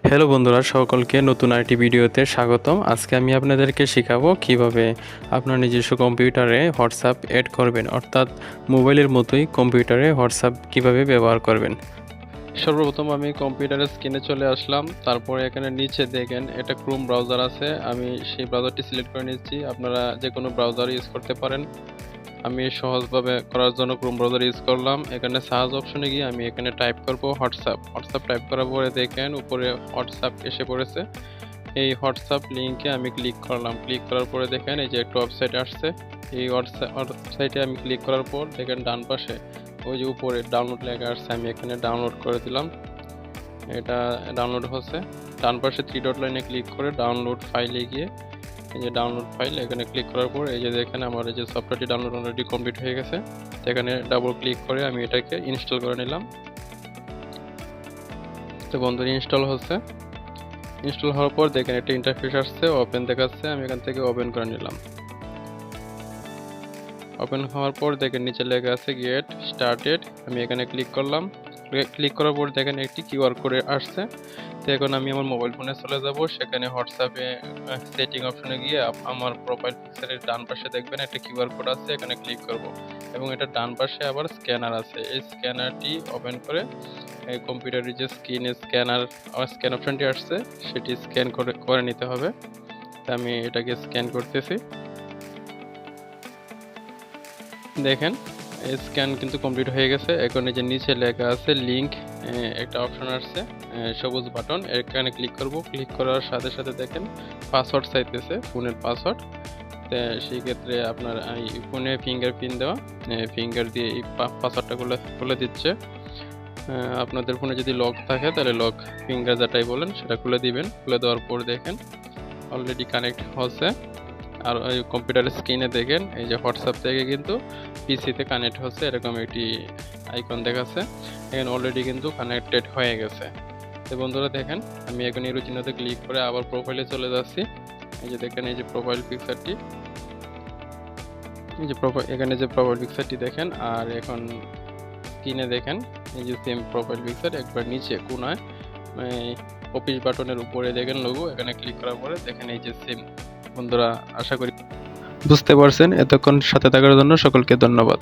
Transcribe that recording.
Hello বন্ধুরা, সকলকে নতুন আরেকটি ভিডিওতে স্বাগতম। আজকে আমি আপনাদেরকে শেখাবো কিভাবে আপনার নিজস্ব কম্পিউটারে হোয়াটসঅ্যাপ অ্যাড করবেন, অর্থাৎ মোবাইলের মতোই কম্পিউটারে হোয়াটসঅ্যাপ কিভাবে ব্যবহার করবেন। সর্বপ্রথম আমি কম্পিউটারের স্ক্রিনে চলে আসলাম। তারপরে এখানে নিচে দেখেন একটা ক্রোম ব্রাউজার আছে, আমি সেই ব্রাউজারটি সিলেক্ট করে নিচ্ছি। আপনারা যে কোনো ব্রাউজার ইউজ করতে পারেন। আমি সহজভাবে করার জন্য ক্রোম ব্রাউজার ইউজ করলাম। এখানে সার্চ অপশনে গিয়ে আমি এখানে টাইপ করব হোয়াটসঅ্যাপ টাইপ করার পরে দেখেন উপরে হোয়াটসঅ্যাপ এসে পড়েছে। এই হোয়াটসঅ্যাপ লিঙ্কে আমি ক্লিক করলাম। ক্লিক করার পরে দেখেন এই যে একটা ওয়েবসাইট আসছে। এই ওয়েবসাইটে আমি ক্লিক করার পর দেখেন ডান পাশে ওই যে উপরে ডাউনলোড লেখা আসছে, আমি এখানে ডাউনলোড করে দিলাম। এটা ডাউনলোড হচ্ছে। ডান পাশে থ্রি ডট লাইনে ক্লিক করে ডাউনলোড ফাইলে গিয়ে এই যে ডাউনলোড ফাইল এখানে ক্লিক করার পর এই যে দেখেন আমার এই যে সফটওয়্যারটি ডাউনলোড অলরেডি কমপ্লিট হয়ে গেছে। তো এখানে ডাবল ক্লিক করে আমি এটাকে ইনস্টল করে নিলাম। তো বন্ধুরা ইনস্টল হচ্ছে। ইনস্টল হওয়ার পর দেখেন একটা ইন্টারফেস আসছে, ওপেন দেখাচ্ছে। আমি এখান থেকে ওপেন করে নিলাম। ওপেন হওয়ার পর দেখেন নিচে লেখা আছে গেট স্টার্টেড। আমি এখানে ক্লিক করলাম। ক্লিক করার পর দেখেন একটি কিউআর কোড আসছে। তো এখন আমি আমার মোবাইল ফোনে চলে যাব। সেখানে হোয়াটসঅ্যাপে সেটিং অপশনে গিয়ে আমার প্রোফাইল পিকচারের ডান পাশে দেখবেন একটা কিউআর কোড আছে, এখানে ক্লিক করব এবং এটা ডান পাশে আবার স্ক্যানার আছে। এই স্ক্যানারটি ওপেন করে এই কম্পিউটারের যে স্ক্যান অপশনটি আসছে সেটি স্ক্যান করে নিতে হবে। তো আমি এটাকে স্ক্যান করতেছি। দেখেন স্ক্যান কিন্তু কমপ্লিট হয়ে গেছে। এখন এই যে নিচে লেখা আছে লিংক, একটা অপশন আসছে সবুজ বাটন, এখানে ক্লিক করব। ক্লিক করার সাথে সাথে দেখেন পাসওয়ার্ড চাইতেছে, ফোনের পাসওয়ার্ড। তো সেই ক্ষেত্রে আপনার এই ফোনে ফিঙ্গারপ্রিন্ট দেওয়া, ফিঙ্গার দিয়ে এই পাসওয়ার্ডটা খুলে দিচ্ছে। আপনাদের ফোনে যদি লক থাকে তাহলে লক ফিঙ্গার যেটাই বলেন সেটা খুলে দিবেন। খুলে দেওয়ার পর দেখেন অলরেডি কানেক্ট হচ্ছে। আর ওই কম্পিউটারের স্ক্রিনে দেখেন এই যে হোয়াটসঅ্যাপ থেকে কিন্তু পিসিতে কানেক্ট হচ্ছে, এরকম একটি আইকন দেখাচ্ছে। এখানে অলরেডি কিন্তু কানেক্টেড হয়ে গেছে। তো বন্ধুরা দেখেন আমি এখন এরো চিহ্নতে ক্লিক করে আবার প্রোফাইলে চলে যাচ্ছি। এই যে দেখেন এই যে প্রোফাইল পিকচারটি, এই যে এখানে যে প্রোফাইল পিকচারটি দেখেন। আর এখন স্ক্রিনে দেখেন এই যে সেম প্রোফাইল পিকচার একবার নিচে কোনায় অফিস বাটনের উপরে দেখেন লোগো, এখানে ক্লিক করার পরে দেখেন এই যে সেম। বন্ধুরা আশা করি বুঝতে পারছেন। এতক্ষণ সাথে থাকার জন্য সকলকে ধন্যবাদ।